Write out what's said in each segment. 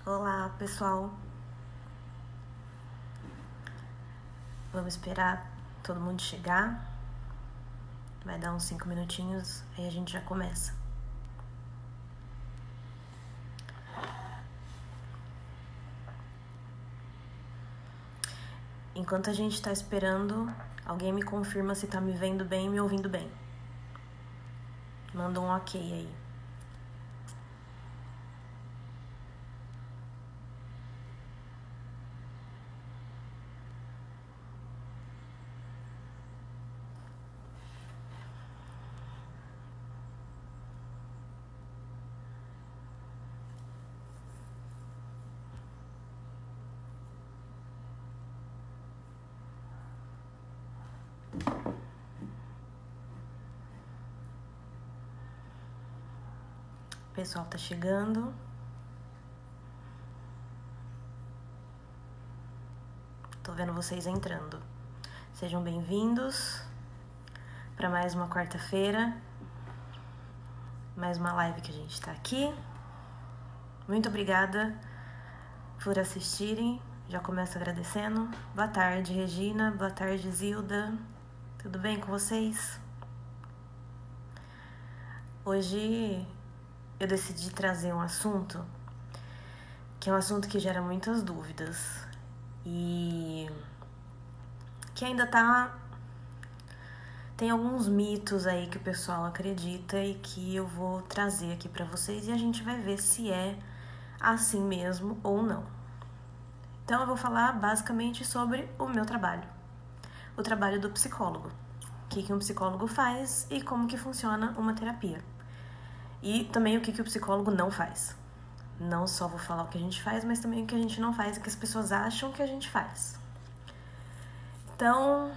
Olá, pessoal. Vamos esperar todo mundo chegar. Vai dar uns 5 minutinhos, aí a gente já começa. Enquanto a gente tá esperando, alguém me confirma se tá me vendo bem e me ouvindo bem. Manda um ok aí. O pessoal tá chegando. Tô vendo vocês entrando. Sejam bem-vindos para mais uma quarta-feira. Mais uma live que a gente tá aqui. Muito obrigada por assistirem. Já começo agradecendo. Boa tarde, Regina. Boa tarde, Zilda. Tudo bem com vocês? Hoje eu decidi trazer um assunto que é um assunto que gera muitas dúvidas e que ainda tem alguns mitos aí que o pessoal acredita e que eu vou trazer aqui pra vocês e a gente vai ver se é assim mesmo ou não. Então eu vou falar basicamente sobre o meu trabalho, o trabalho do psicólogo, o que um psicólogo faz e como que funciona uma terapia. E também o que o psicólogo não faz. Não só vou falar o que a gente faz, mas também o que a gente não faz e que as pessoas acham que a gente faz. Então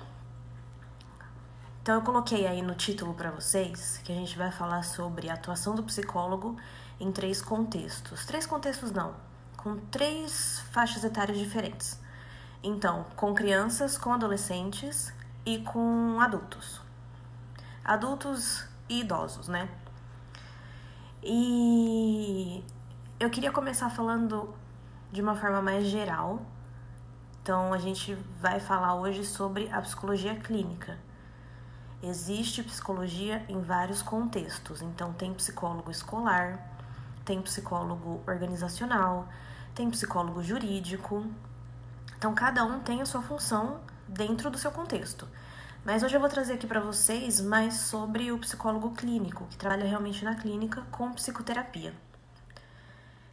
eu coloquei aí no título para vocês que a gente vai falar sobre a atuação do psicólogo em 3 contextos. 3 contextos não, com 3 faixas etárias diferentes. Então, com crianças, com adolescentes e com adultos. Adultos e idosos, né? E eu queria começar falando de uma forma mais geral. Então, a gente vai falar hoje sobre a psicologia clínica. Existe psicologia em vários contextos. Então, tem psicólogo escolar, tem psicólogo organizacional, tem psicólogo jurídico. Então, cada um tem a sua função dentro do seu contexto. Mas hoje eu vou trazer aqui para vocês mais sobre o psicólogo clínico, que trabalha realmente na clínica com psicoterapia.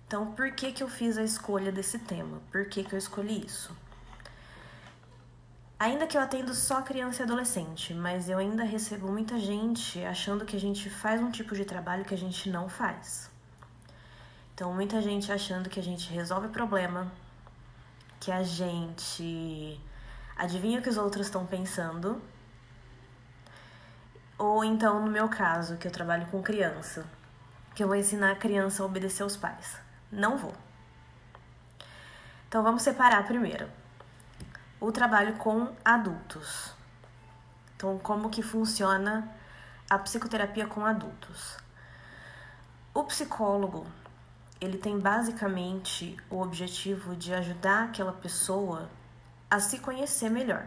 Então, por que eu fiz a escolha desse tema? Por que eu escolhi isso? Ainda que eu atendo só criança e adolescente, mas eu ainda recebo muita gente achando que a gente faz um tipo de trabalho que a gente não faz. Então, muita gente achando que a gente resolve o problema, que a gente adivinha o que os outros estão pensando. Ou então, no meu caso, que eu trabalho com criança, que eu vou ensinar a criança a obedecer aos pais. Não vou. Então, vamos separar primeiro o trabalho com adultos. Então, como que funciona a psicoterapia com adultos? O psicólogo, ele tem basicamente o objetivo de ajudar aquela pessoa a se conhecer melhor.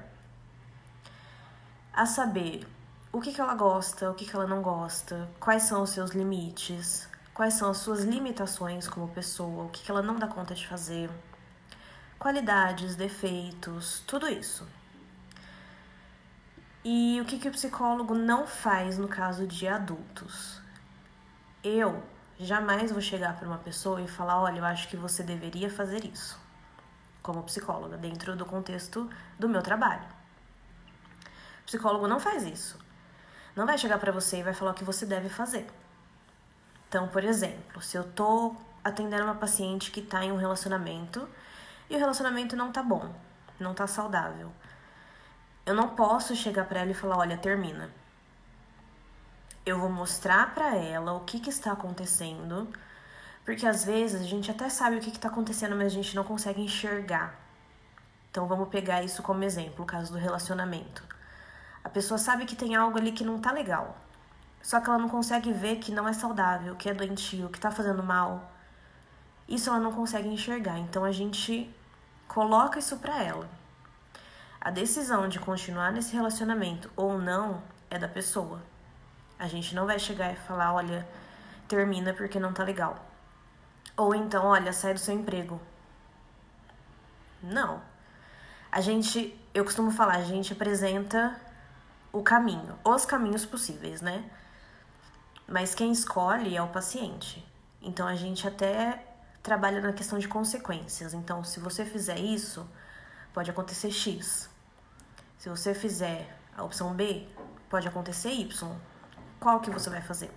A saber o que ela gosta, o que ela não gosta, quais são os seus limites, quais são as suas limitações como pessoa, o que ela não dá conta de fazer, qualidades, defeitos, tudo isso. E o que o psicólogo não faz no caso de adultos? Eu jamais vou chegar para uma pessoa e falar, olha, eu acho que você deveria fazer isso, como psicóloga, dentro do contexto do meu trabalho. O psicólogo não faz isso. Não vai chegar para você e vai falar o que você deve fazer. Então, por exemplo, se eu tô atendendo uma paciente que tá em um relacionamento e o relacionamento não tá bom, não tá saudável, eu não posso chegar para ela e falar, olha, termina. Eu vou mostrar para ela o que está acontecendo, porque às vezes a gente até sabe o que está acontecendo, mas a gente não consegue enxergar. Então vamos pegar isso como exemplo, o caso do relacionamento. A pessoa sabe que tem algo ali que não tá legal, só que ela não consegue ver que não é saudável, que é doentio, que tá fazendo mal. Isso ela não consegue enxergar, então a gente coloca isso pra ela. A decisão de continuar nesse relacionamento ou não é da pessoa. A gente não vai chegar e falar, olha, termina porque não tá legal. Ou então, olha, sai do seu emprego. Não. Eu costumo falar, a gente apresenta o caminho, os caminhos possíveis, né? Mas quem escolhe é o paciente. Então a gente até trabalha na questão de consequências. Então, se você fizer isso, pode acontecer X. Se você fizer a opção B, pode acontecer Y. Qual que você vai fazer?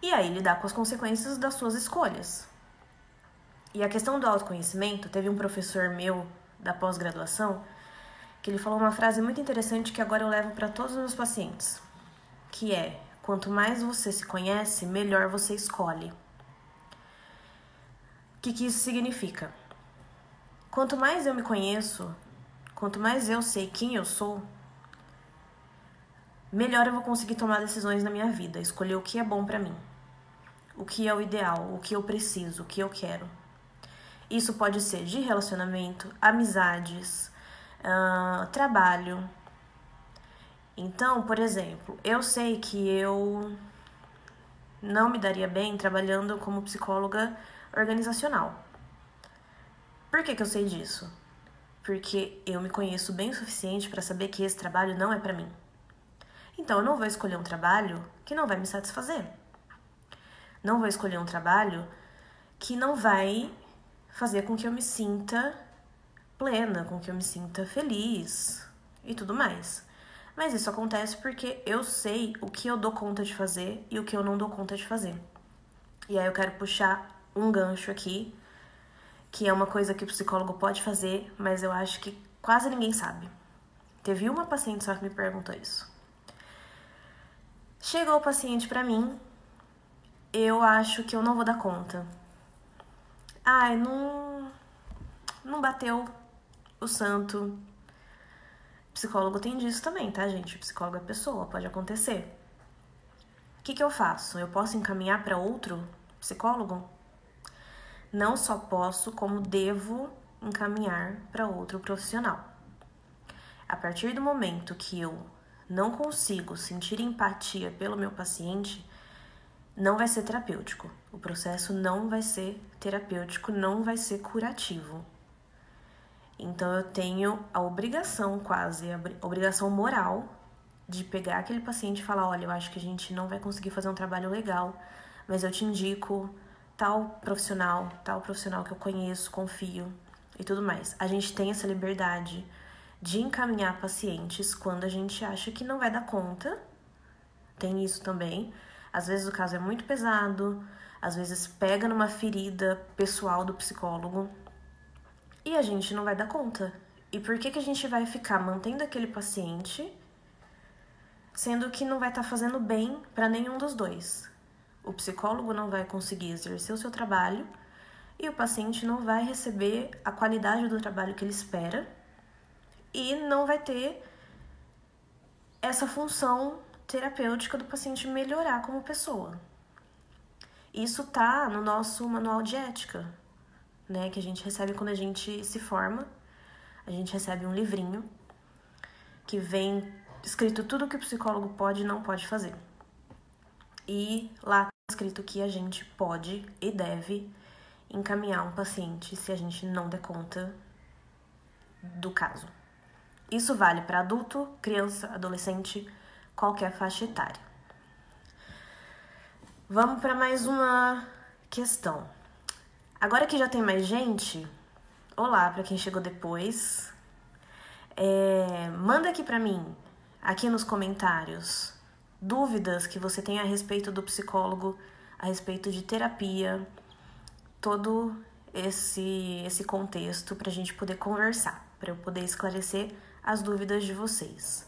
E aí lidar com as consequências das suas escolhas. E a questão do autoconhecimento, teve um professor meu da pós-graduação que ele falou uma frase muito interessante que agora eu levo para todos os meus pacientes, que é: quanto mais você se conhece, melhor você escolhe. O que isso significa? Quanto mais eu me conheço, quanto mais eu sei quem eu sou, melhor eu vou conseguir tomar decisões na minha vida, escolher o que é bom pra mim, o que é o ideal, o que eu preciso, o que eu quero. Isso pode ser de relacionamento, amizades, trabalho. Então, por exemplo, eu sei que eu não me daria bem trabalhando como psicóloga organizacional. Por que eu sei disso? Porque eu me conheço bem o suficiente para saber que esse trabalho não é para mim. Então, eu não vou escolher um trabalho que não vai me satisfazer. Não vou escolher um trabalho que não vai fazer com que eu me sinta plena, com que eu me sinta feliz e tudo mais. Mas isso acontece porque eu sei o que eu dou conta de fazer e o que eu não dou conta de fazer. E aí eu quero puxar um gancho aqui, que é uma coisa que o psicólogo pode fazer, mas eu acho que quase ninguém sabe. Teve uma paciente só que me perguntou isso. Chegou o paciente pra mim, eu acho que eu não vou dar conta. Ai, não bateu o santo. Psicólogo tem disso também, tá, gente? Psicólogo é pessoa, pode acontecer. O que eu faço? Eu posso encaminhar para outro psicólogo? Não só posso, como devo encaminhar para outro profissional. A partir do momento que eu não consigo sentir empatia pelo meu paciente, não vai ser terapêutico. O processo não vai ser terapêutico, não vai ser curativo. Então eu tenho a obrigação, quase, a obrigação moral de pegar aquele paciente e falar: olha, eu acho que a gente não vai conseguir fazer um trabalho legal, mas eu te indico tal profissional que eu conheço, confio e tudo mais. A gente tem essa liberdade de encaminhar pacientes quando a gente acha que não vai dar conta. Tem isso também. Às vezes o caso é muito pesado, às vezes pega numa ferida pessoal do psicólogo e a gente não vai dar conta. E por que a gente vai ficar mantendo aquele paciente, sendo que não vai estar fazendo bem para nenhum dos dois? O psicólogo não vai conseguir exercer o seu trabalho e o paciente não vai receber a qualidade do trabalho que ele espera e não vai ter essa função terapêutica do paciente melhorar como pessoa. Isso tá no nosso manual de ética, né, que a gente recebe quando a gente se forma. A gente recebe um livrinho que vem escrito tudo o que o psicólogo pode e não pode fazer. E lá tá escrito que a gente pode e deve encaminhar um paciente se a gente não der conta do caso. Isso vale para adulto, criança, adolescente, qualquer faixa etária. Vamos para mais uma questão. Agora que já tem mais gente, olá para quem chegou depois. Manda aqui para mim, aqui nos comentários, dúvidas que você tem a respeito do psicólogo, a respeito de terapia, todo esse contexto para a gente poder conversar, para eu poder esclarecer as dúvidas de vocês.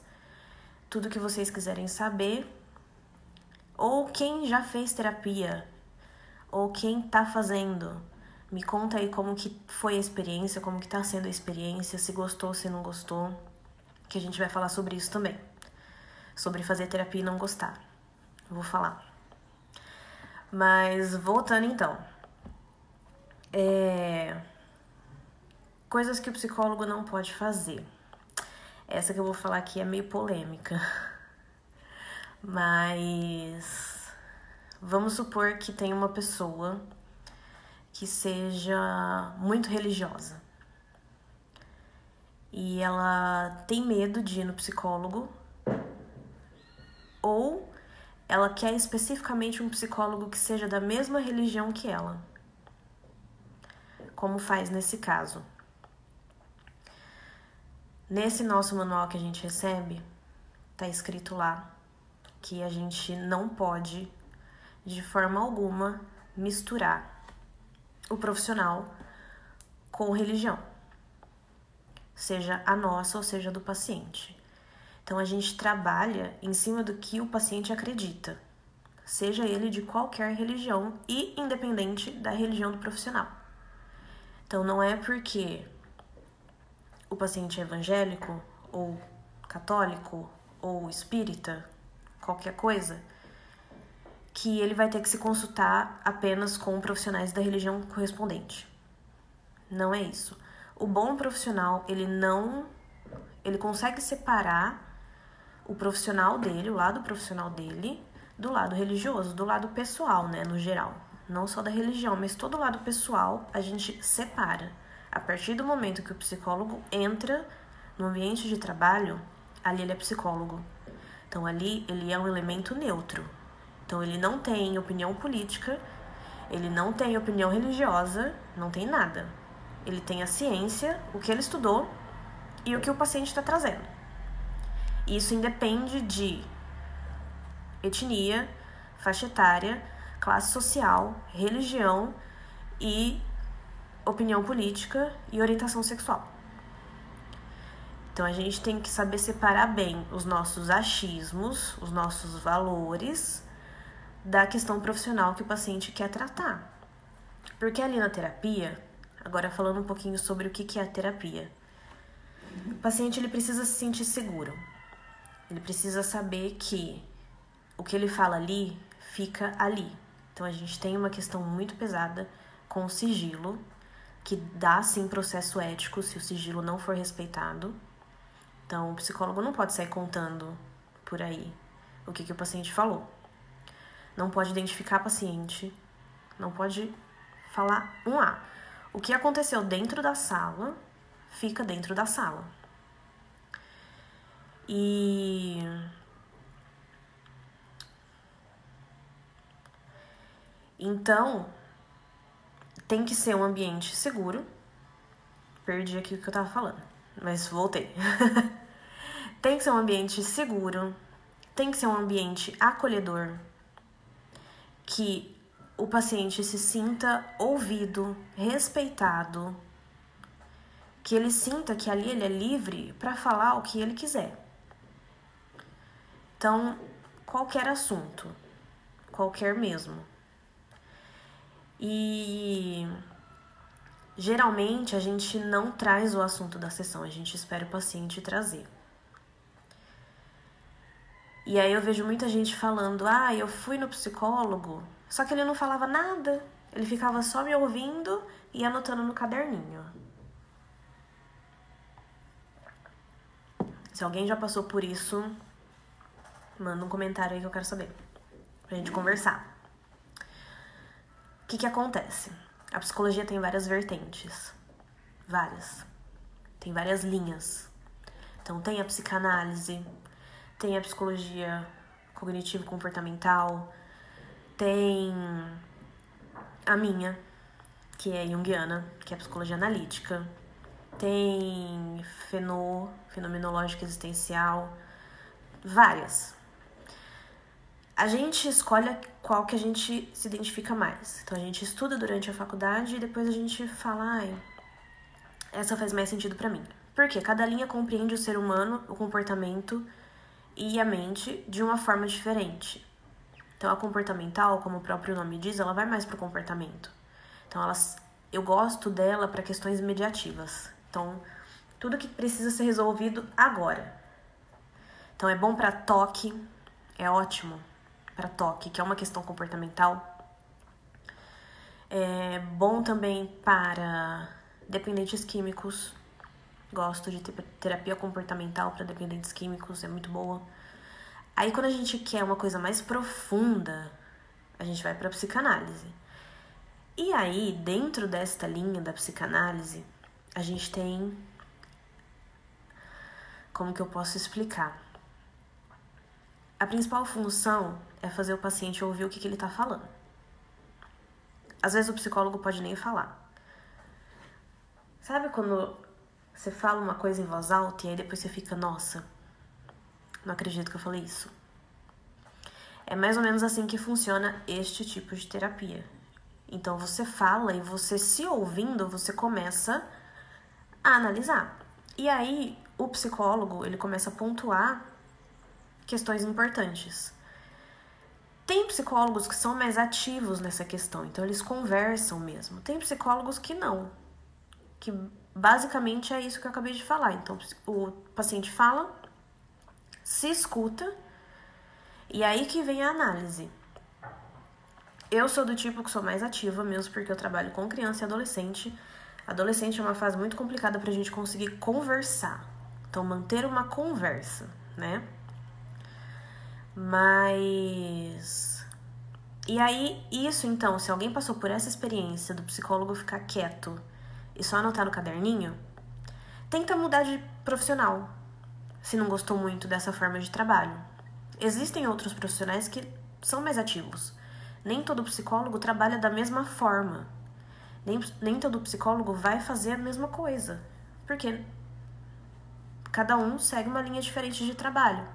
Tudo que vocês quiserem saber, ou quem já fez terapia, ou quem tá fazendo, me conta aí como que foi a experiência, como que tá sendo a experiência, se gostou, se não gostou, que a gente vai falar sobre isso também. Sobre fazer terapia e não gostar. Vou falar. Mas voltando então. Coisas que o psicólogo não pode fazer. Essa que eu vou falar aqui é meio polêmica. Mas vamos supor que tem uma pessoa que seja muito religiosa. E ela tem medo de ir no psicólogo, ou ela quer especificamente um psicólogo que seja da mesma religião que ela. Como faz nesse caso? Nesse nosso manual que a gente recebe, tá escrito lá que a gente não pode, de forma alguma, misturar o profissional com religião, seja a nossa ou seja do paciente. Então a gente trabalha em cima do que o paciente acredita, seja ele de qualquer religião e independente da religião do profissional. Então não é porque o paciente é evangélico ou católico ou espírita, qualquer coisa, que ele vai ter que se consultar apenas com profissionais da religião correspondente. Não é isso. O bom profissional, ele consegue separar o profissional dele, o lado profissional dele, do lado religioso, do lado pessoal, né, no geral. Não só da religião, mas todo o lado pessoal a gente separa. A partir do momento que o psicólogo entra no ambiente de trabalho, ali ele é psicólogo. Então ali ele é um elemento neutro. Então ele não tem opinião política, ele não tem opinião religiosa, não tem nada. Ele tem a ciência, o que ele estudou e o que o paciente está trazendo. Isso independe de etnia, faixa etária, classe social, religião e opinião política e orientação sexual. Então a gente tem que saber separar bem os nossos achismos, os nossos valores da questão profissional que o paciente quer tratar. Porque ali na terapia, agora falando um pouquinho sobre o que é a terapia, o paciente ele precisa se sentir seguro. Ele precisa saber que o que ele fala ali fica ali. Então a gente tem uma questão muito pesada com o sigilo, que dá sim processo ético se o sigilo não for respeitado. Então o psicólogo não pode sair contando por aí o que o paciente falou. Não pode identificar paciente, não pode falar um A. O que aconteceu dentro da sala, fica dentro da sala. E então, tem que ser um ambiente seguro. Perdi aqui o que eu tava falando, mas voltei. Tem que ser um ambiente seguro, tem que ser um ambiente acolhedor, que o paciente se sinta ouvido, respeitado, que ele sinta que ali ele é livre para falar o que ele quiser. Então, qualquer assunto, qualquer mesmo. E geralmente a gente não traz o assunto da sessão, a gente espera o paciente trazer. E aí eu vejo muita gente falando, eu fui no psicólogo, só que ele não falava nada, ele ficava só me ouvindo e anotando no caderninho. Se alguém já passou por isso, manda um comentário aí que eu quero saber, pra gente conversar. O que acontece? A psicologia tem várias vertentes, várias. Tem várias linhas. Então tem a psicanálise, tem a psicologia cognitivo-comportamental, tem a minha, que é junguiana, que é a psicologia analítica, tem fenomenológica existencial, várias. A gente escolhe qual que a gente se identifica mais. Então a gente estuda durante a faculdade e depois a gente fala, essa faz mais sentido pra mim. Porque cada linha compreende o ser humano, o comportamento e a mente de uma forma diferente. Então a comportamental, como o próprio nome diz, ela vai mais pro comportamento. Então eu gosto dela para questões mediativas. Então tudo que precisa ser resolvido agora. Então é bom para toque, é ótimo para toque, que é uma questão comportamental. É bom também para dependentes químicos. Gosto de terapia comportamental para dependentes químicos, é muito boa. Aí quando a gente quer uma coisa mais profunda, a gente vai para psicanálise. E aí, dentro desta linha da psicanálise, a gente tem... Como que eu posso explicar? A principal função é fazer o paciente ouvir o que ele está falando. Às vezes o psicólogo pode nem falar. Sabe quando você fala uma coisa em voz alta e aí depois você fica, nossa, não acredito que eu falei isso? É mais ou menos assim que funciona este tipo de terapia. Então você fala e você, se ouvindo, você começa a analisar. E aí o psicólogo, ele começa a pontuar questões importantes. Tem psicólogos que são mais ativos nessa questão, então eles conversam mesmo. Tem psicólogos que não, que basicamente é isso que eu acabei de falar. Então o paciente fala, se escuta, e aí que vem a análise. Eu sou do tipo que sou mais ativa mesmo, porque eu trabalho com criança e adolescente. Adolescente é uma fase muito complicada pra gente conseguir conversar. Então, manter uma conversa, né? Mas... E aí, isso então, se alguém passou por essa experiência do psicólogo ficar quieto e só anotar no caderninho, tenta mudar de profissional, se não gostou muito dessa forma de trabalho. Existem outros profissionais que são mais ativos. Nem todo psicólogo trabalha da mesma forma. Nem todo psicólogo vai fazer a mesma coisa. Porque cada um segue uma linha diferente de trabalho.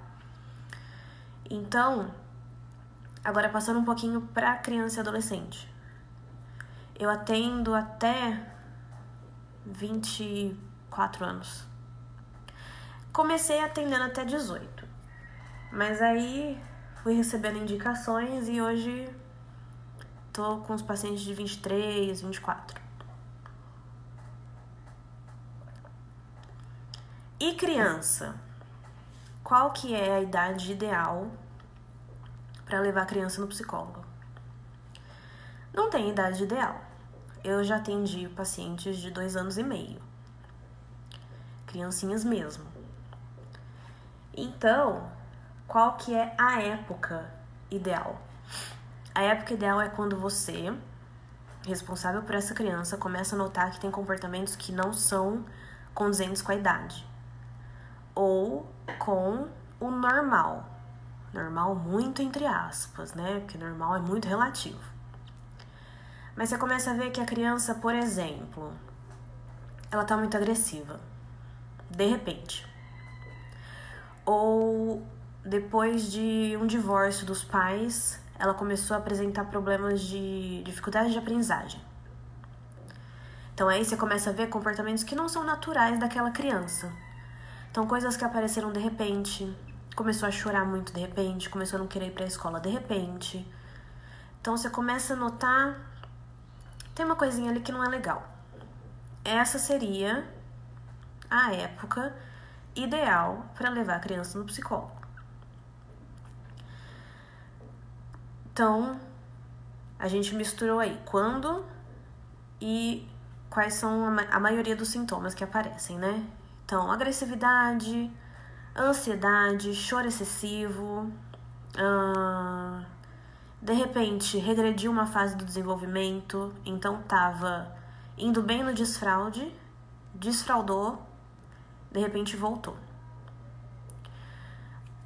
Então, agora passando um pouquinho para criança e adolescente. Eu atendo até 24 anos. Comecei atendendo até 18. Mas aí fui recebendo indicações e hoje tô com os pacientes de 23, 24. E criança? Qual que é a idade ideal para levar a criança no psicólogo? Não tem idade ideal. Eu já atendi pacientes de 2 anos e meio. Criancinhas mesmo. Então, qual que é a época ideal? A época ideal é quando você, responsável por essa criança, começa a notar que tem comportamentos que não são condizentes com a idade. Ou com o normal. Normal muito entre aspas, né? Porque normal é muito relativo. Mas você começa a ver que a criança, por exemplo, ela tá muito agressiva. De repente. Ou depois de um divórcio dos pais, ela começou a apresentar problemas de dificuldade de aprendizagem. Então aí você começa a ver comportamentos que não são naturais daquela criança. Então coisas que apareceram de repente, começou a chorar muito de repente, começou a não querer ir pra escola de repente. Então você começa a notar, tem uma coisinha ali que não é legal. Essa seria a época ideal para levar a criança no psicólogo. Então, a gente misturou aí quando e quais são a maioria dos sintomas que aparecem, né? Então, agressividade, ansiedade, choro excessivo, de repente regrediu uma fase do desenvolvimento, então tava indo bem no desfraude, desfraudou, de repente voltou.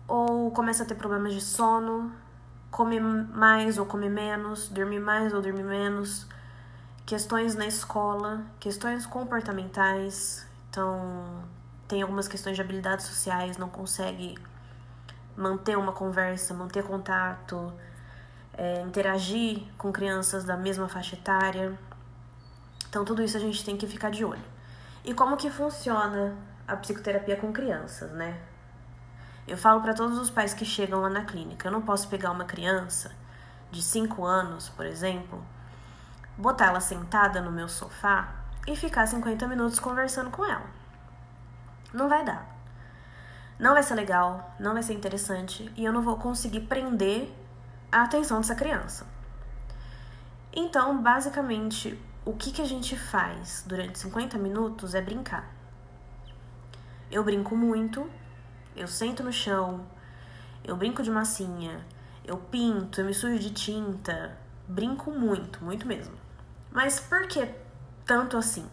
Ou começa a ter problemas de sono, comer mais ou comer menos, dormir mais ou dormir menos, questões na escola, questões comportamentais. Então, tem algumas questões de habilidades sociais, não consegue manter uma conversa, manter contato, interagir com crianças da mesma faixa etária. Então, tudo isso a gente tem que ficar de olho. E como que funciona a psicoterapia com crianças, né? Eu falo para todos os pais que chegam lá na clínica, eu não posso pegar uma criança de 5 anos, por exemplo, botar ela sentada no meu sofá e ficar 50 minutos conversando com ela. Não vai dar. Não vai ser legal, não vai ser interessante e eu não vou conseguir prender a atenção dessa criança. Então, basicamente, o que a gente faz durante 50 minutos é brincar. Eu brinco muito, eu sento no chão, eu brinco de massinha, eu pinto, eu me sujo de tinta, brinco muito, muito mesmo. Mas por que tanto assim?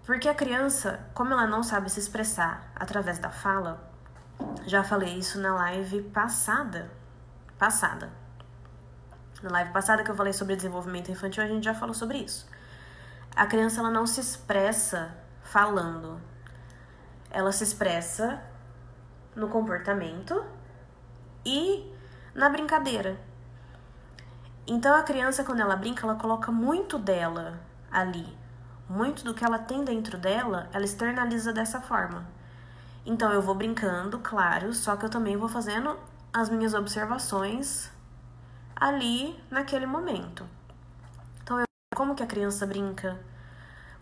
Porque a criança, como ela não sabe se expressar através da fala, já falei isso na live passada. Na live passada que eu falei sobre desenvolvimento infantil, a gente já falou sobre isso. A criança, ela não se expressa falando. Ela se expressa no comportamento e na brincadeira. Então, a criança, quando ela brinca, ela coloca muito dela ali. Muito do que ela tem dentro dela, ela externaliza dessa forma. Então, eu vou brincando, claro, só que eu também vou fazendo as minhas observações ali naquele momento. Então, como que a criança brinca?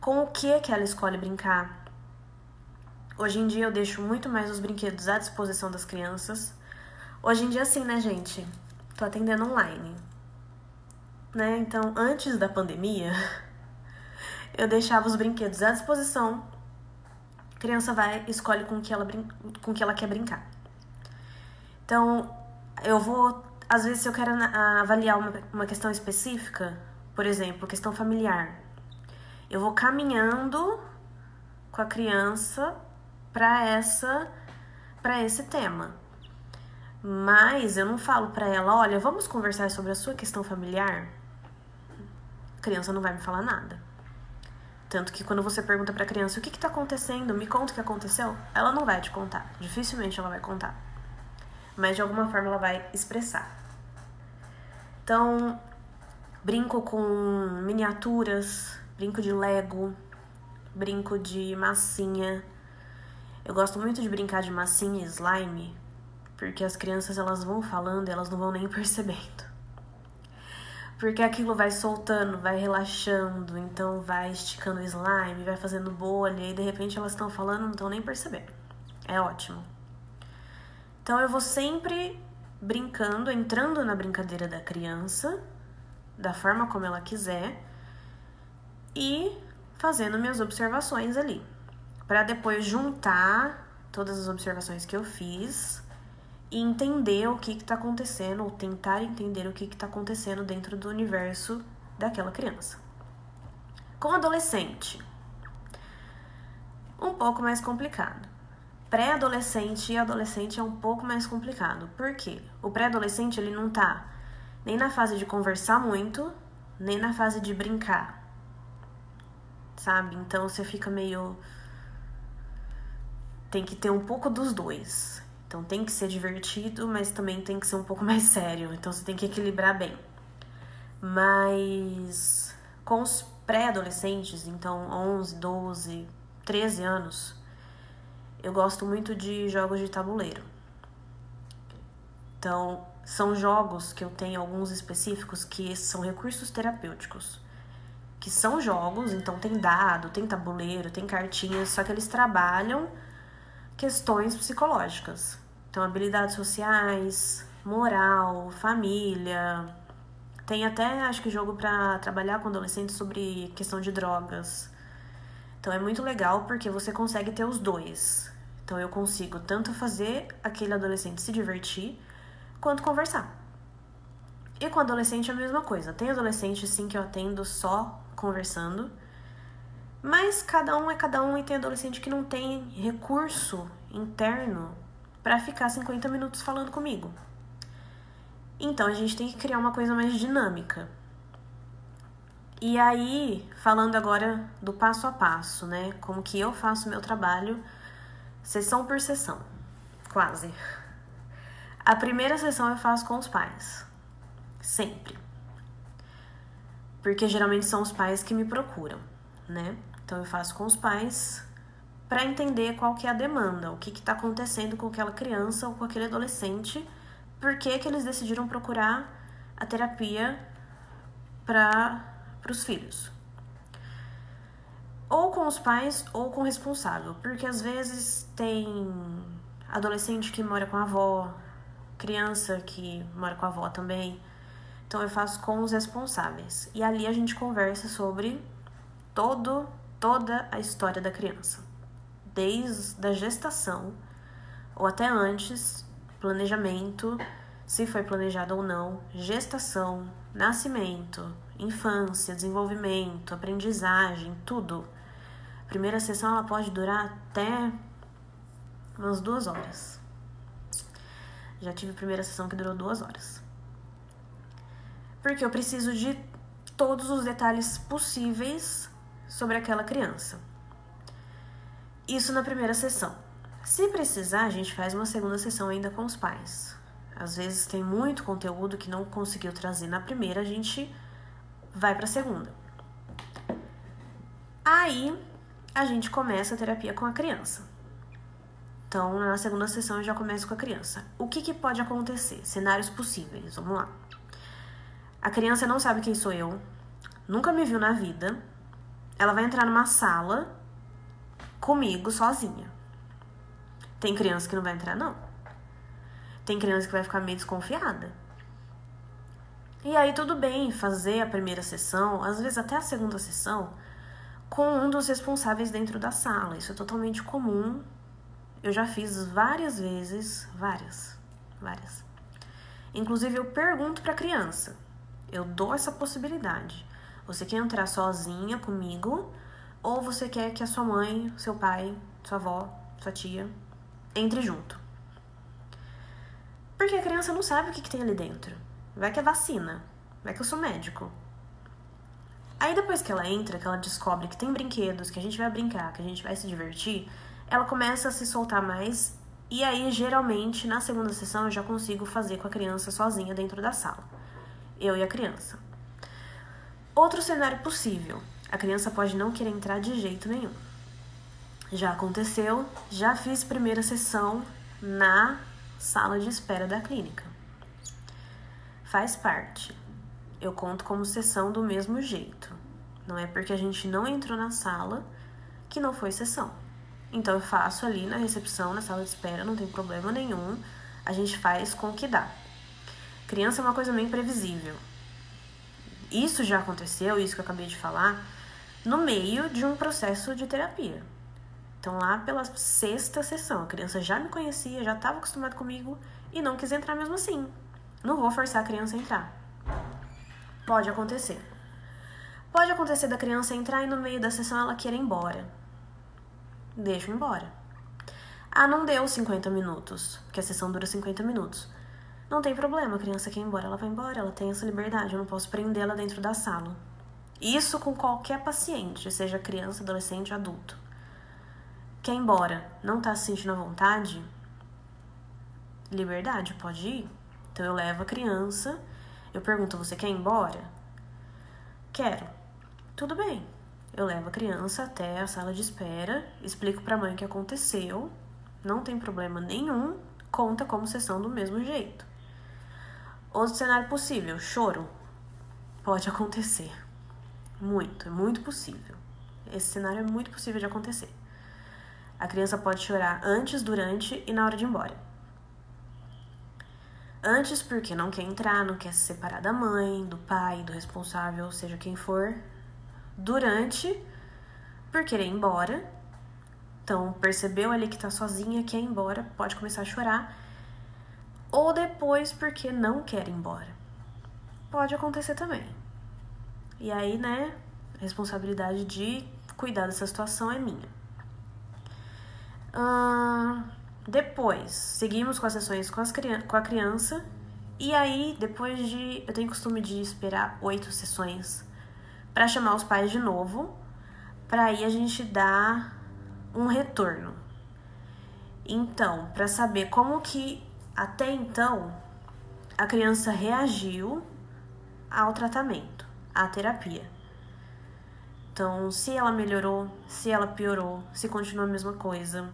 Com o que ela escolhe brincar? Hoje em dia eu deixo muito mais os brinquedos à disposição das crianças. Hoje em dia sim, né, gente? Tô atendendo online. Né? Então, antes da pandemia, eu deixava os brinquedos à disposição. A criança vai e escolhe com que ela quer brincar. Então, eu vou... Às vezes, se eu quero avaliar uma questão específica, por exemplo, questão familiar, eu vou caminhando com a criança para esse tema. Mas eu não falo para ela, olha, vamos conversar sobre a sua questão familiar? A criança não vai me falar nada. Tanto que quando você pergunta pra criança o que tá acontecendo, me conta o que aconteceu, ela não vai te contar. Dificilmente ela vai contar. Mas de alguma forma ela vai expressar. Então, brinco com miniaturas, brinco de Lego, brinco de massinha. Eu gosto muito de brincar de massinha e slime, porque as crianças, elas vão falando e elas não vão nem percebendo. Porque aquilo vai soltando, vai relaxando, então vai esticando o slime, vai fazendo bolha, e de repente elas estão falando e não estão nem percebendo. É ótimo. Então eu vou sempre brincando, entrando na brincadeira da criança, da forma como ela quiser, e fazendo minhas observações ali. Para depois juntar todas as observações que eu fiz e entender o que está acontecendo, ou tentar entender o que está acontecendo dentro do universo daquela criança. Com adolescente, um pouco mais complicado. Pré-adolescente e adolescente é um pouco mais complicado. Por quê? O pré-adolescente, ele não tá nem na fase de conversar muito, nem na fase de brincar, sabe? Então você fica meio... Tem que ter um pouco dos dois. Então tem que ser divertido, mas também tem que ser um pouco mais sério. Então você tem que equilibrar bem. Mas com os pré-adolescentes, então 11, 12, 13 anos, eu gosto muito de jogos de tabuleiro. Então são jogos que eu tenho alguns específicos que são recursos terapêuticos. Que são jogos, então tem dado, tem tabuleiro, tem cartinhas, só que eles trabalham questões psicológicas. Então, habilidades sociais, moral, família. Tem até, acho que, jogo para trabalhar com adolescentes sobre questão de drogas. Então, é muito legal porque você consegue ter os dois. Então, eu consigo tanto fazer aquele adolescente se divertir, quanto conversar. E com adolescente é a mesma coisa. Tem adolescente, sim, que eu atendo só conversando. Mas cada um é cada um, e tem adolescente que não tem recurso interno para ficar 50 minutos falando comigo. Então, a gente tem que criar uma coisa mais dinâmica. E aí, falando agora do passo a passo, né? Como que eu faço o meu trabalho, sessão por sessão, quase. A primeira sessão eu faço com os pais, sempre. Porque geralmente são os pais que me procuram, né? Então eu faço com os pais para entender qual que é a demanda, o que está acontecendo com aquela criança ou com aquele adolescente, por que eles decidiram procurar a terapia para os filhos. Ou com os pais ou com o responsável, porque às vezes tem adolescente que mora com a avó, criança que mora com a avó também, Então eu faço com os responsáveis. E ali a gente conversa sobre toda a história da criança. Desde a gestação, ou até antes, planejamento, se foi planejado ou não, gestação, nascimento, infância, desenvolvimento, aprendizagem, tudo. A primeira sessão ela pode durar até umas 2 horas. Já tive a primeira sessão que durou 2 horas. Porque eu preciso de todos os detalhes possíveis sobre aquela criança. Isso na primeira sessão. Se precisar, a gente faz uma segunda sessão ainda com os pais. Às vezes tem muito conteúdo que não conseguiu trazer na primeira, a gente vai para a segunda. Aí, a gente começa a terapia com a criança. Então, na segunda sessão, eu já começo com a criança. O que pode acontecer? Cenários possíveis, vamos lá. A criança não sabe quem sou eu, nunca me viu na vida. Ela vai entrar numa sala comigo sozinha. Tem criança que não vai entrar, não. Tem criança que vai ficar meio desconfiada. E aí tudo bem fazer a primeira sessão, às vezes até a segunda sessão, com um dos responsáveis dentro da sala. Isso é totalmente comum. Eu já fiz várias vezes, várias. Inclusive eu pergunto pra criança, eu dou essa possibilidade. Você quer entrar sozinha comigo ou você quer que a sua mãe, seu pai, sua avó, sua tia entre junto? Porque a criança não sabe o que tem ali dentro. Vai que é vacina, vai que eu sou médico. Aí depois que ela entra, que ela descobre que tem brinquedos, que a gente vai brincar, que a gente vai se divertir, ela começa a se soltar mais. E aí, geralmente, na segunda sessão, eu já consigo fazer com a criança sozinha dentro da sala. Eu e a criança. Outro cenário possível. A criança pode não querer entrar de jeito nenhum. Já aconteceu, já fiz primeira sessão na sala de espera da clínica. Faz parte. Eu conto como sessão do mesmo jeito. Não é porque a gente não entrou na sala que não foi sessão. Então eu faço ali na recepção, na sala de espera, não tem problema nenhum. A gente faz com o que dá. Criança é uma coisa meio imprevisível. Isso já aconteceu, isso que eu acabei de falar, no meio de um processo de terapia. Então lá pela 6ª sessão, a criança já me conhecia, já estava acostumada comigo e não quis entrar mesmo assim. Não vou forçar a criança a entrar. Pode acontecer. Pode acontecer da criança entrar e no meio da sessão ela querer ir embora. Deixa eu ir embora. Ah, não deu 50 minutos, porque a sessão dura 50 minutos. Não tem problema, a criança quer ir embora, ela vai embora, ela tem essa liberdade, eu não posso prendê-la dentro da sala. Isso com qualquer paciente, seja criança, adolescente, adulto. Quer ir embora, não tá se sentindo à vontade? Liberdade, pode ir. Então eu levo a criança, eu pergunto, você quer ir embora? Quero. Tudo bem. Eu levo a criança até a sala de espera, explico pra mãe o que aconteceu, não tem problema nenhum, conta como sessão do mesmo jeito. Outro cenário possível, choro. Pode acontecer. É muito possível. Esse cenário é muito possível de acontecer. A criança pode chorar antes, durante e na hora de ir embora. Antes porque não quer entrar, não quer se separar da mãe, do pai, do responsável, seja quem for. Durante, por querer ir embora. Então, percebeu ali que tá sozinha, quer ir embora, pode começar a chorar. Ou depois, porque não quer ir embora. Pode acontecer também. E aí, né, a responsabilidade de cuidar dessa situação é minha. Depois, seguimos com as sessões com a criança. E aí, depois eu tenho costume de esperar 8 sessões para chamar os pais de novo, para aí a gente dar um retorno. Então, para saber como que até então a criança reagiu ao tratamento, à terapia. Então, se ela melhorou, se ela piorou, se continua a mesma coisa,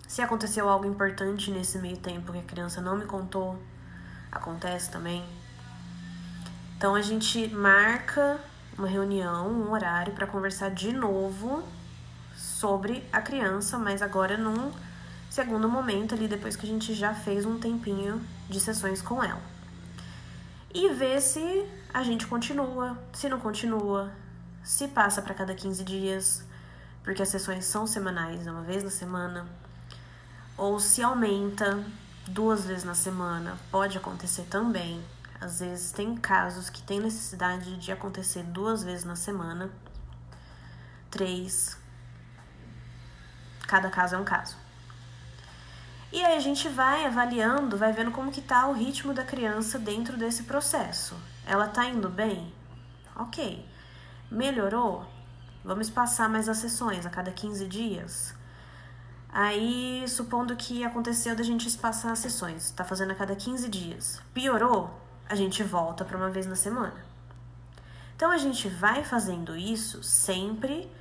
se aconteceu algo importante nesse meio tempo que a criança não me contou, acontece também. Então, a gente marca uma reunião, um horário para conversar de novo sobre a criança, mas agora num segundo momento ali, depois que a gente já fez um tempinho de sessões com ela. e ver se a gente continua, se não continua, se passa para cada 15 dias, porque as sessões são semanais, uma vez na semana, ou se aumenta 2 vezes na semana, pode acontecer também. Às vezes tem casos que tem necessidade de acontecer 2 vezes na semana, 3, cada caso é um caso. E aí a gente vai avaliando, vai vendo como que tá o ritmo da criança dentro desse processo. Ela tá indo bem? Ok. Melhorou? Vamos passar mais as sessões a cada 15 dias? Aí, supondo que aconteceu da gente espaçar as sessões, tá fazendo a cada 15 dias. Piorou? A gente volta para uma vez na semana. Então, a gente vai fazendo isso sempre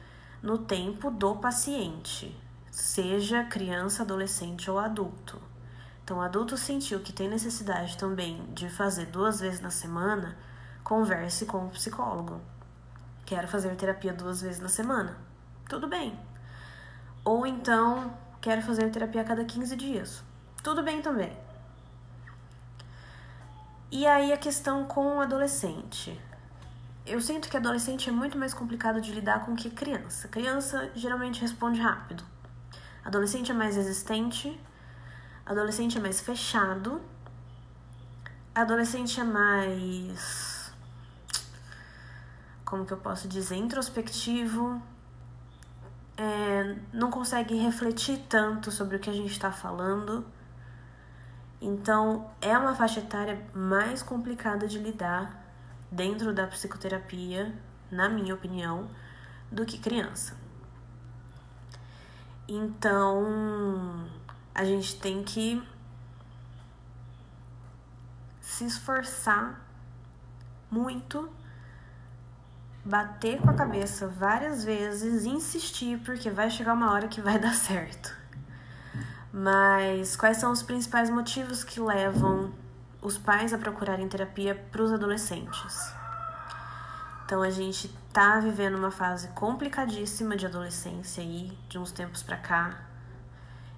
no tempo do paciente, seja criança, adolescente ou adulto. Então, o adulto sentiu que tem necessidade também de fazer 2 vezes na semana, converse com o psicólogo. Quero fazer terapia 2 vezes na semana. Tudo bem. Ou então, quero fazer terapia a cada 15 dias. Tudo bem também. E aí a questão com o adolescente. Eu sinto que adolescente é muito mais complicado de lidar com que criança. Criança geralmente responde rápido. Adolescente é mais resistente. Adolescente é mais fechado. Adolescente é mais... como que eu posso dizer? Introspectivo. Não consegue refletir tanto sobre o que a gente está falando. Então, é uma faixa etária mais complicada de lidar dentro da psicoterapia, na minha opinião, do que criança. Então, a gente tem que se esforçar muito, bater com a cabeça várias vezes, insistir, porque vai chegar uma hora que vai dar certo. Mas quais são os principais motivos que levam os pais a procurarem terapia para os adolescentes? Então, a gente tá vivendo uma fase complicadíssima de adolescência aí, de uns tempos pra cá.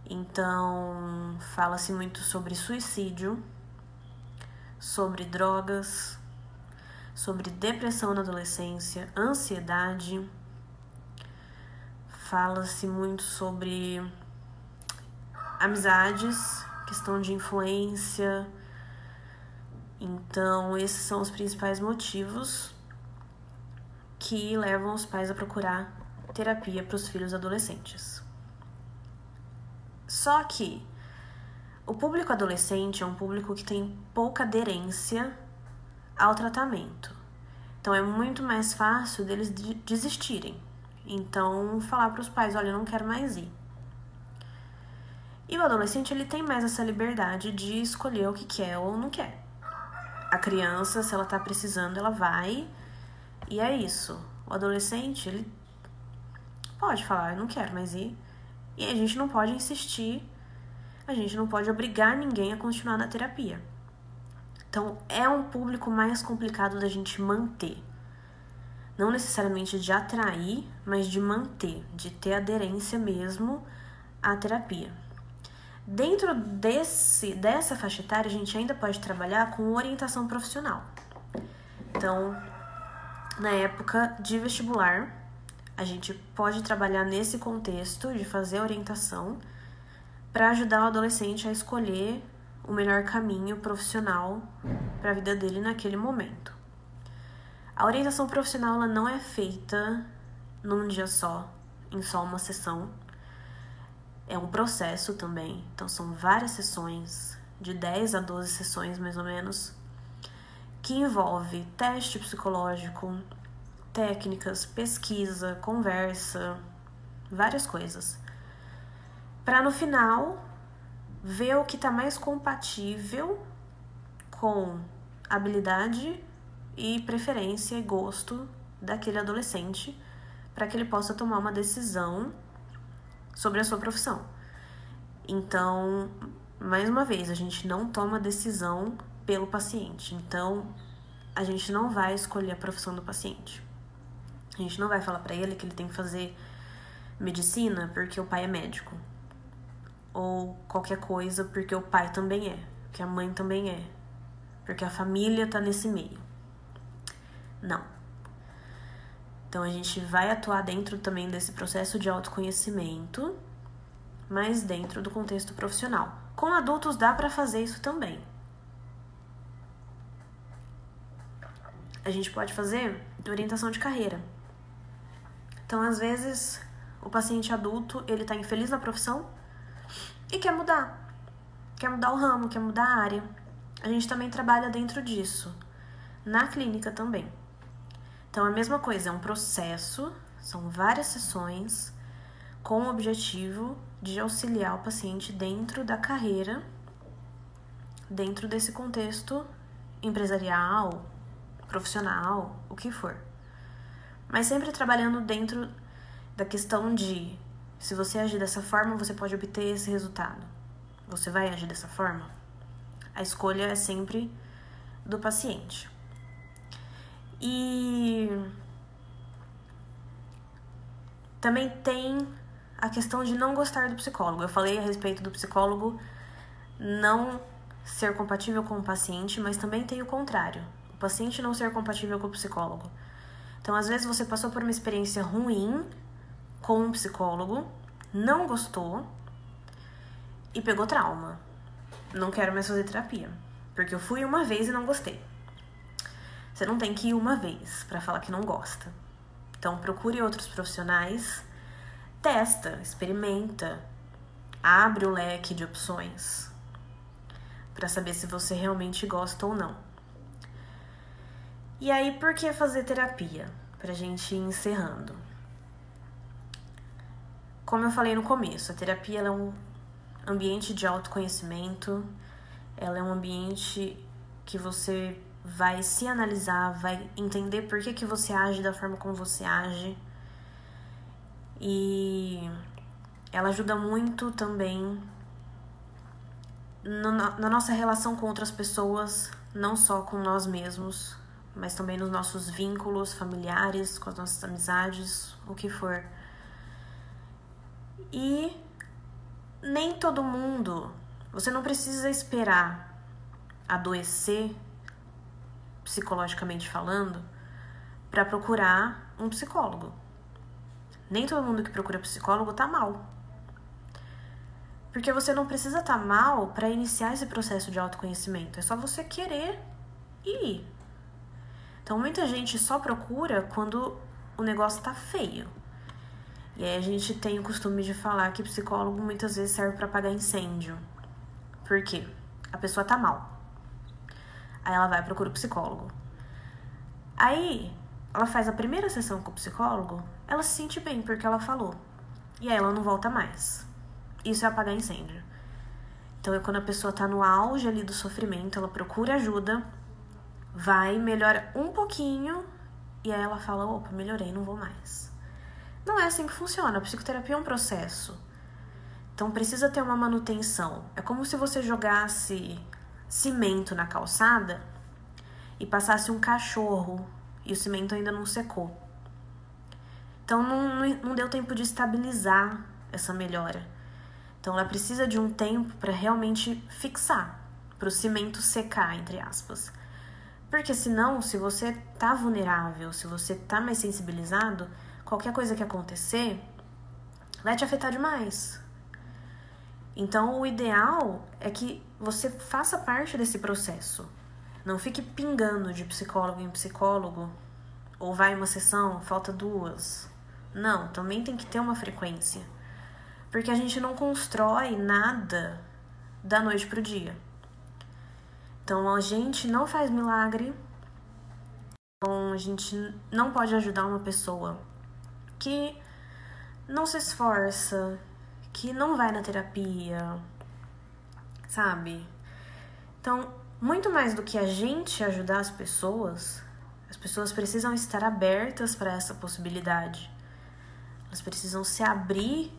Então, fala-se muito sobre suicídio, sobre drogas, sobre depressão na adolescência, ansiedade. Fala-se muito sobre amizades, questão de influência. Então, esses são os principais motivos que levam os pais a procurar terapia para os filhos adolescentes. Só que o público adolescente é um público que tem pouca aderência ao tratamento. Então, é muito mais fácil deles desistirem. Então, falar para os pais, olha, eu não quero mais ir. E o adolescente, ele tem mais essa liberdade de escolher o que quer ou não quer. A criança, se ela tá precisando, ela vai, e é isso. O adolescente, ele pode falar, eu não quero mais ir. E a gente não pode insistir, a gente não pode obrigar ninguém a continuar na terapia. Então, é um público mais complicado da gente manter. Não necessariamente de atrair, mas de manter, de ter aderência mesmo à terapia. Dentro dessa faixa etária, a gente ainda pode trabalhar com orientação profissional. Então, na época de vestibular, a gente pode trabalhar nesse contexto de fazer orientação para ajudar o adolescente a escolher o melhor caminho profissional para a vida dele naquele momento. A orientação profissional ela não é feita num dia só, em só uma sessão. É um processo também, então são várias sessões, de 10 a 12 sessões mais ou menos, que envolve teste psicológico, técnicas, pesquisa, conversa, várias coisas. Para no final, ver o que está mais compatível com habilidade e preferência e gosto daquele adolescente, para que ele possa tomar uma decisão sobre a sua profissão. Então, mais uma vez, a gente não toma decisão pelo paciente. Então, a gente não vai escolher a profissão do paciente. A gente não vai falar para ele que ele tem que fazer medicina porque o pai é médico. Ou qualquer coisa porque o pai também é, que a mãe também é. porque a família tá nesse meio. Não. Então a gente vai atuar dentro também desse processo de autoconhecimento, mas dentro do contexto profissional. Com adultos dá para fazer isso também. A gente pode fazer orientação de carreira. Então, às vezes, o paciente adulto, ele tá infeliz na profissão e quer mudar o ramo, quer mudar a área. A gente também trabalha dentro disso, na clínica também. Então, a mesma coisa, é um processo, são várias sessões com o objetivo de auxiliar o paciente dentro da carreira, dentro desse contexto empresarial, profissional, o que for. Mas sempre trabalhando dentro da questão de, se você agir dessa forma, você pode obter esse resultado. Você vai agir dessa forma? A escolha é sempre do paciente. E também tem a questão de não gostar do psicólogo. Eu falei a respeito do psicólogo não ser compatível com o paciente, mas também tem o contrário. O paciente não ser compatível com o psicólogo. Então, às vezes, você passou por uma experiência ruim com um psicólogo, não gostou e pegou trauma. Não quero mais fazer terapia, porque eu fui uma vez e não gostei. Você não tem que ir uma vez para falar que não gosta. Então, procure outros profissionais, testa, experimenta, abre o leque de opções para saber se você realmente gosta ou não. E aí, por que fazer terapia? Pra gente ir encerrando. Como eu falei no começo, a terapia ela é um ambiente de autoconhecimento, ela é um ambiente que você vai se analisar, vai entender por que você age da forma como você age. E ela ajuda muito também na nossa relação com outras pessoas, não só com nós mesmos, mas também nos nossos vínculos familiares, com as nossas amizades, o que for. E nem todo mundo, você não precisa esperar adoecer, psicologicamente falando, para procurar um psicólogo. Nem todo mundo que procura psicólogo tá mal. Porque você não precisa estar mal para iniciar esse processo de autoconhecimento. É só você querer ir. Então, muita gente só procura quando o negócio tá feio. E aí a gente tem o costume de falar que psicólogo muitas vezes serve para apagar incêndio. Por quê? A pessoa tá mal. Aí ela vai procurar o psicólogo. Aí ela faz a primeira sessão com o psicólogo, ela se sente bem porque ela falou. E aí ela não volta mais. Isso é apagar incêndio. Então é quando a pessoa tá no auge ali do sofrimento, ela procura ajuda, vai, melhora um pouquinho, e aí ela fala, opa, melhorei, não vou mais. Não é assim que funciona, a psicoterapia é um processo. Então precisa ter uma manutenção. É como se você jogasse cimento na calçada e passasse um cachorro e o cimento ainda não secou. Então não deu tempo de estabilizar essa melhora. Então ela precisa de um tempo para realmente fixar, para o cimento secar, entre aspas. Porque senão, se você tá vulnerável, se você tá mais sensibilizado, qualquer coisa que acontecer vai te afetar demais. Então o ideal é que você faça parte desse processo. Não fique pingando de psicólogo em psicólogo, ou vai uma sessão, falta duas. Não, também tem que ter uma frequência. Porque a gente não constrói nada da noite pro dia. Então a gente não faz milagre. Então a gente não pode ajudar uma pessoa que não se esforça, que não vai na terapia, sabe? Então, muito mais do que a gente ajudar as pessoas precisam estar abertas para essa possibilidade. Elas precisam se abrir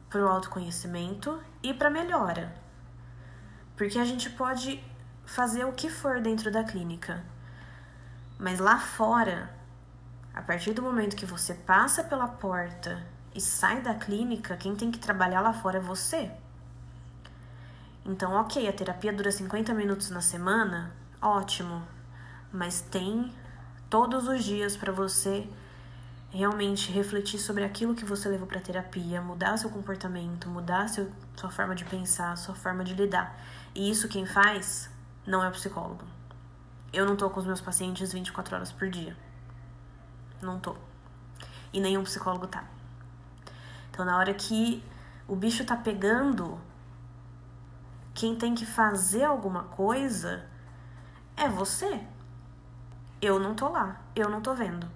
para o autoconhecimento e para a melhora. Porque a gente pode fazer o que for dentro da clínica, mas lá fora, a partir do momento que você passa pela porta e sai da clínica, quem tem que trabalhar lá fora é você. Então, ok, a terapia dura 50 minutos na semana, ótimo. Mas tem todos os dias para você realmente refletir sobre aquilo que você levou para terapia, mudar seu comportamento, mudar sua forma de pensar, sua forma de lidar. E isso quem faz não é o psicólogo. Eu não tô com os meus pacientes 24 horas por dia. Não tô. E nenhum psicólogo tá. Então, na hora que o bicho tá pegando, quem tem que fazer alguma coisa é você. Eu não tô lá, eu não tô vendo.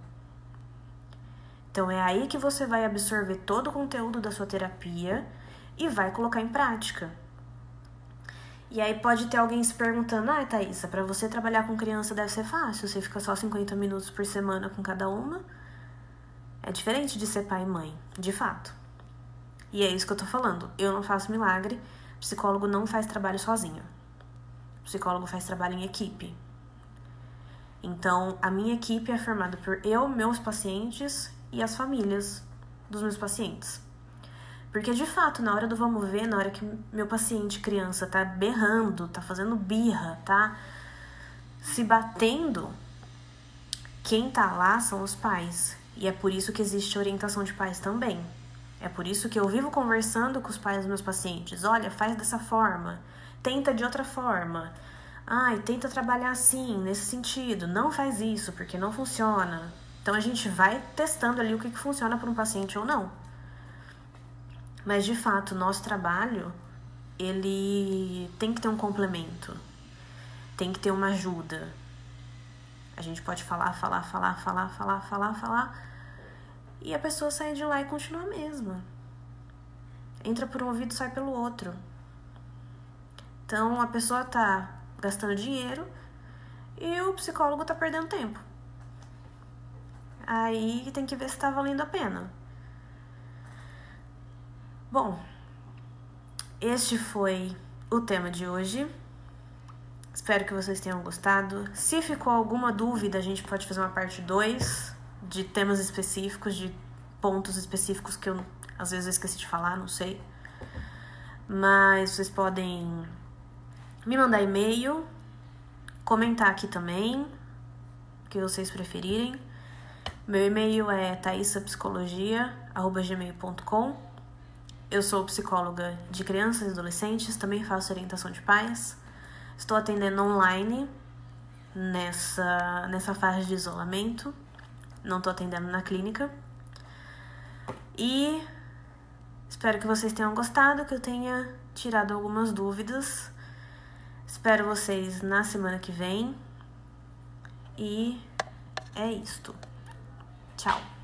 Então é aí que você vai absorver todo o conteúdo da sua terapia e vai colocar em prática. E aí pode ter alguém se perguntando, Thaísa, pra você trabalhar com criança deve ser fácil, você fica só 50 minutos por semana com cada uma. É diferente de ser pai e mãe, de fato. E é isso que eu tô falando, eu não faço milagre, psicólogo não faz trabalho sozinho. Psicólogo faz trabalho em equipe. Então, a minha equipe é formada por eu, meus pacientes e as famílias dos meus pacientes. Porque, de fato, na hora do vamos ver, na hora que meu paciente criança tá berrando, tá fazendo birra, tá se batendo, quem tá lá são os pais. E é por isso que existe orientação de pais também. É por isso que eu vivo conversando com os pais dos meus pacientes. Olha, faz dessa forma, tenta de outra forma. Tenta trabalhar assim, nesse sentido. Não faz isso, porque não funciona. Então, a gente vai testando ali o que funciona para um paciente ou não. Mas, de fato, o nosso trabalho, ele tem que ter um complemento. Tem que ter uma ajuda. A gente pode falar. E a pessoa sai de lá e continua a mesma. Entra por um ouvido e sai pelo outro. Então, a pessoa tá gastando dinheiro e o psicólogo tá perdendo tempo. Aí tem que ver se tá valendo a pena. Bom, este foi o tema de hoje. Espero que vocês tenham gostado. Se ficou alguma dúvida, a gente pode fazer uma parte 2 de temas específicos, de pontos específicos que eu às vezes eu esqueci de falar, não sei. Mas vocês podem me mandar e-mail, comentar aqui também, o que vocês preferirem. Meu e-mail é taissapsicologia@gmail.com. Eu sou psicóloga de crianças e adolescentes, também faço orientação de pais. Estou atendendo online nessa fase de isolamento. Não estou atendendo na clínica. E espero que vocês tenham gostado, que eu tenha tirado algumas dúvidas. Espero vocês na semana que vem. E é isto. Tchau.